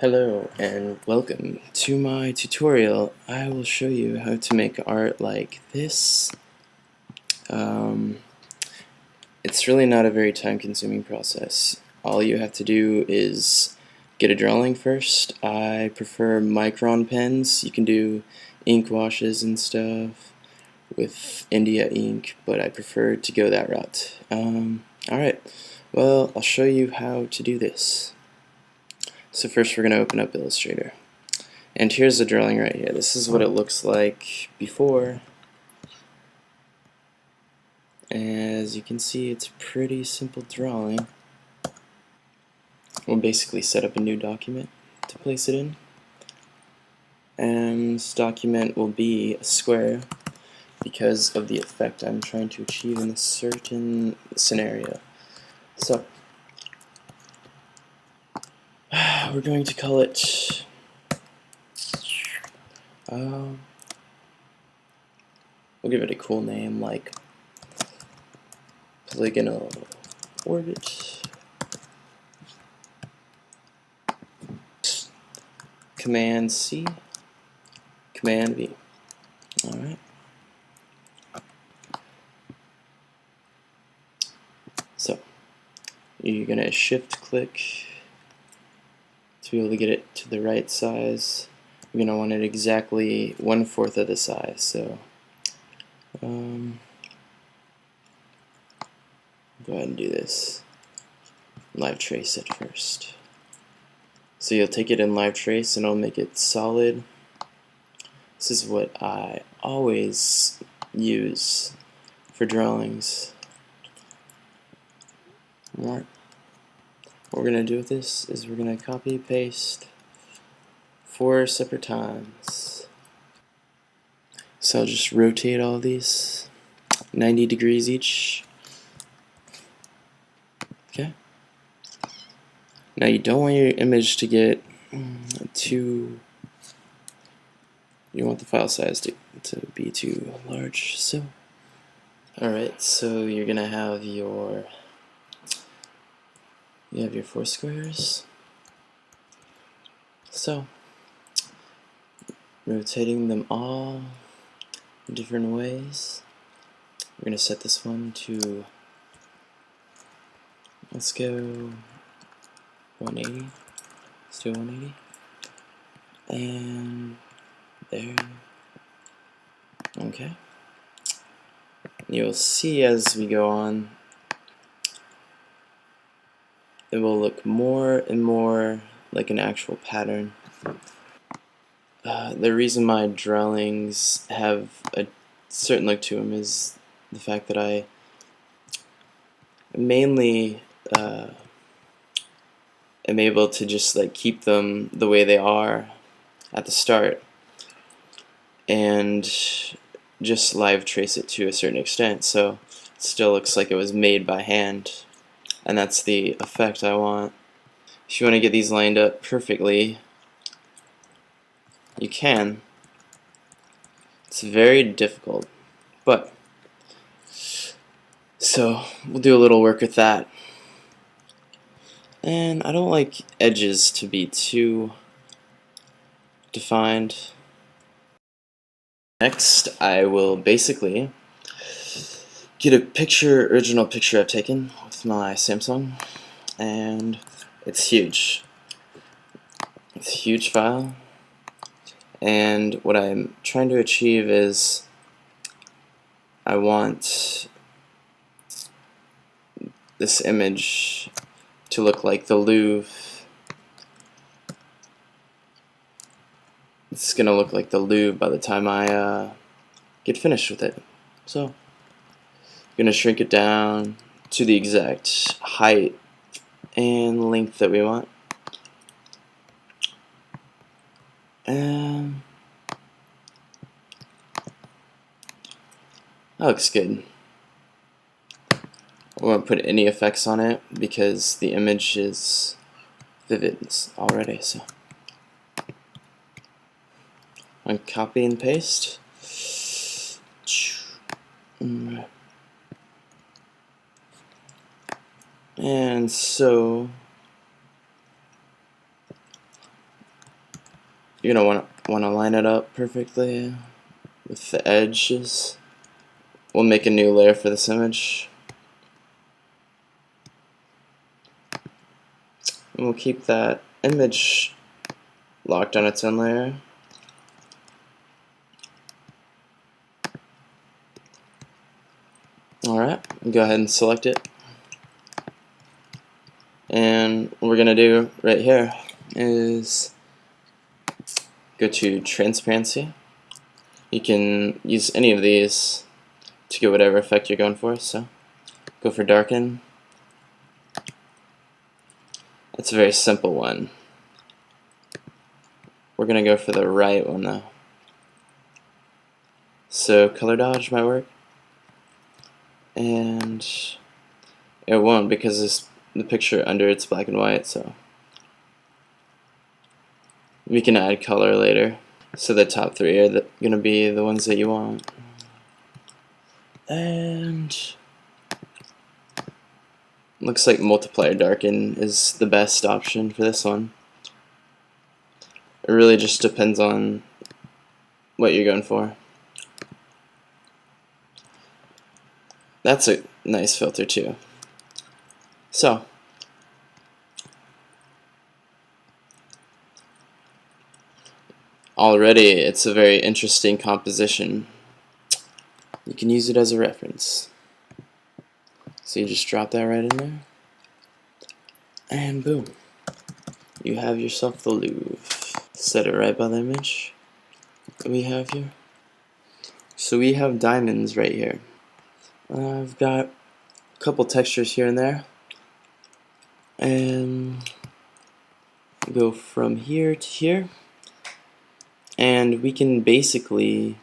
Hello and welcome to my tutorial. I will show you how to make art like this. It's really not a very time-consuming process. All you have to do is get a drawing first. I prefer micron pens. You can do ink washes and stuff with India ink, but I prefer to go that route. Alright, well, I'll show you how to do this. So first we're going to open up Illustrator. And here's the drawing right here. This is what it looks like before. As you can see, it's a pretty simple drawing. We'll basically set up a new document to place it in. And this document will be a square because of the effect I'm trying to achieve in a certain scenario. So, we're going to call it we'll give it a cool name like polygonal orbit. Command C, Command V. Alright. So, you're going to shift click to be able to get it to the right size. You're going to want it exactly 1/4 of the size. So, go ahead and do this. Live trace it first. So you'll take it in live trace and it'll make it solid. This is what I always use for drawings. Alright. What we're going to do with this is we're going to copy paste 4 separate times. So I'll just rotate all these 90 degrees each. Okay. Now you don't want your image to get too, you want the file size to be too large. So, alright, so you're gonna have your, you have your 4 squares. So, rotating them all in different ways. We're gonna set this one to, let's go 180. Let's do 180. And there. Okay. You'll see as we go on, it will look more and more like an actual pattern. The reason my drawings have a certain look to them is the fact that I mainly am able to just like keep them the way they are at the start and just live trace it to a certain extent, so it still looks like it was made by hand, and that's the effect I want. If you want to get these lined up perfectly, you can. It's very difficult, but so we'll do a little work with that. And I don't like edges to be too defined. Next, I will basically get a picture, original picture I've taken with my Samsung, and it's huge. It's a huge file, and what I'm trying to achieve is I want this image to look like the Louvre. It's gonna look like the Louvre by the time I get finished with it. So I'm gonna shrink it down to the exact height and length that we want. And that looks good. I won't put any effects on it because the image is vivid already. So I copy and paste. And so You're gonna want to line it up perfectly with the edges. We'll make a new layer for this image. And we'll keep that image locked on its own layer. Alright, go ahead and select it. And what we're going to do right here is go to transparency. You can use any of these to get whatever effect you're going for. So go for darken. It's a very simple one. We're going to go for the right one though. So color dodge might work. And it won't because the picture under it's black and white, so we can add color later. So the top three are going to be the ones that you want. And looks like multiplier darken is the best option for this one. It really just depends on what you're going for. That's a nice filter too. So already it's a very interesting composition. You can use it as a reference. So you just drop that right in there, and boom, you have yourself the Louvre. Set it right by the image that we have here. So we have diamonds right here. I've got a couple textures here and there, and go from here to here, and we can basically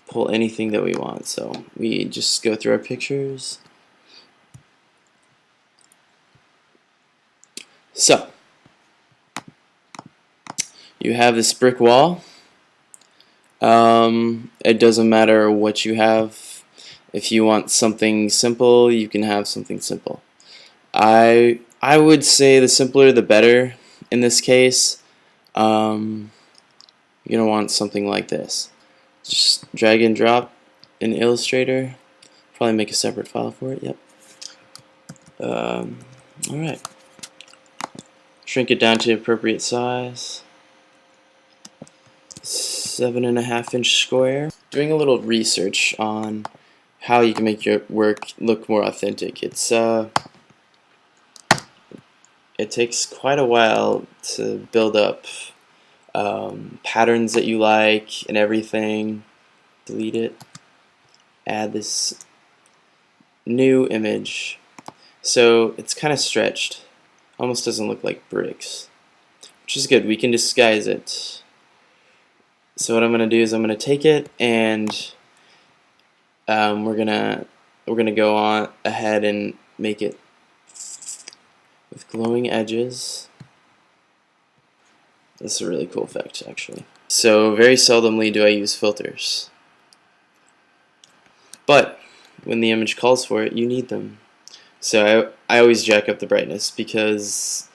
pull anything that we want. So we just go through our pictures. So you have this brick wall. It doesn't matter what you have. If you want something simple, you can have something simple. I would say the simpler the better in this case. You're gonna want something like this. Just drag and drop in Illustrator. Probably make a separate file for it. Yep. Alright. Shrink it down to appropriate size. 7.5-inch square. Doing a little research on how you can make your work look more authentic. It takes quite a while to build up patterns that you like and everything. Delete it. Add this new image. So it's kind of stretched. Almost doesn't look like bricks, which is good. We can disguise it. So what I'm going to do is I'm going to take it and we're gonna go on ahead and make it with glowing edges. This is a really cool effect, actually. So very seldomly do I use filters, but when the image calls for it, you need them. So I always jack up the brightness because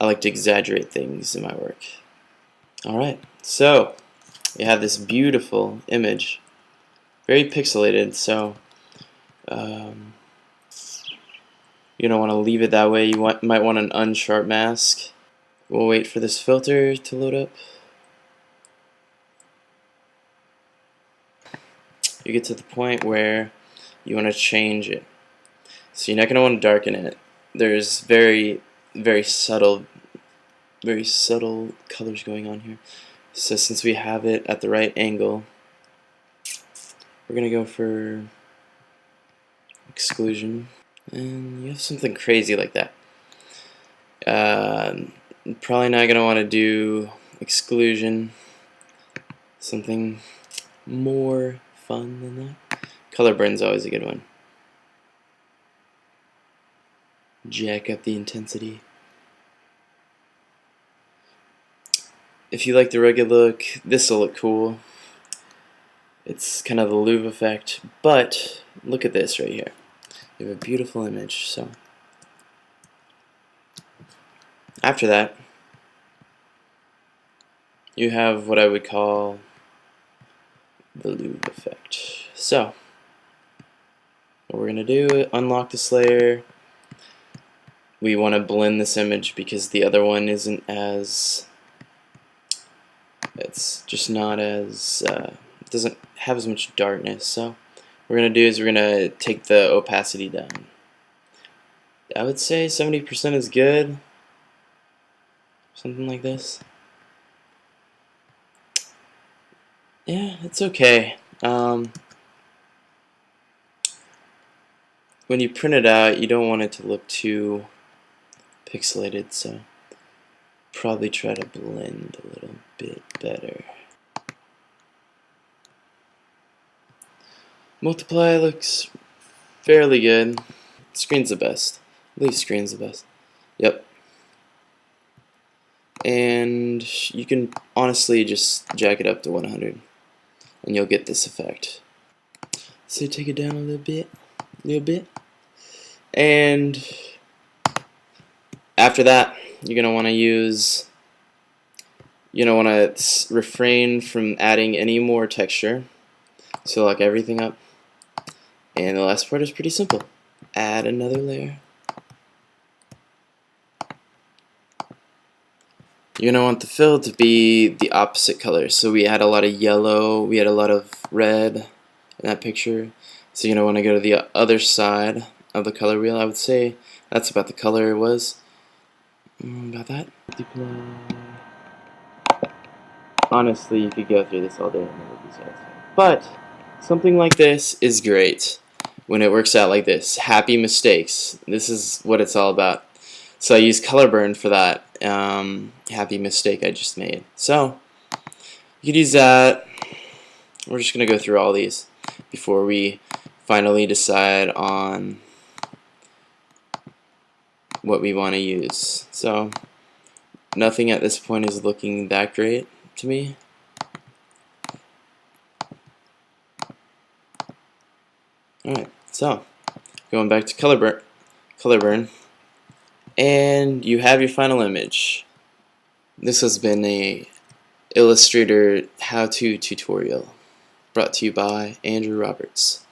I like to exaggerate things in my work. Alright, so you have this beautiful image, very pixelated, so you don't want to leave it that way. You might want an unsharp mask. We'll wait for this filter to load up. You get to the point where you want to change it. So you're not going to want to darken it. There's very subtle colors going on here. So since we have it at the right angle, we're going to go for exclusion. And you have something crazy like that. Probably not going to want to do exclusion. Something more fun than that. Color burn's always a good one. Jack up the intensity. If you like the rugged look, this will look cool. It's kind of the Louvre effect, but look at this right here. You have a beautiful image. So after that, you have what I would call the loop effect. So what we're going to do, unlock this layer. We want to blend this image because the other one isn't as, it's just not as, doesn't have as much darkness. So what we're going to do is we're going to take the opacity down. I would say 70% is good, something like this. Yeah, it's okay. When you print it out, you don't want it to look too pixelated, so probably try to blend a little bit better. Multiply looks fairly good. Screen's the best. Leave screen's the best. Yep. And you can honestly just jack it up to 100 and you'll get this effect. So take it down a little bit. And after that, you're gonna want to use, you don't want to refrain from adding any more texture. So lock everything up. And the last part is pretty simple. Add another layer. You're going to want the fill to be the opposite color. So we had a lot of yellow, we had a lot of red in that picture. So you're going to want to go to the other side of the color wheel. I would say that's about the color it was. About that. Honestly, you could go through this all day and never be satisfied. But something like this is great when it works out like this. Happy mistakes. This is what it's all about. So I use color burn for that happy mistake I just made. So you could use that. We're just going to go through all these before we finally decide on what we want to use. So nothing at this point is looking that great to me. Alright, so going back to color burn, and you have your final image. This has been a Illustrator how-to tutorial brought to you by Andrew Roberts.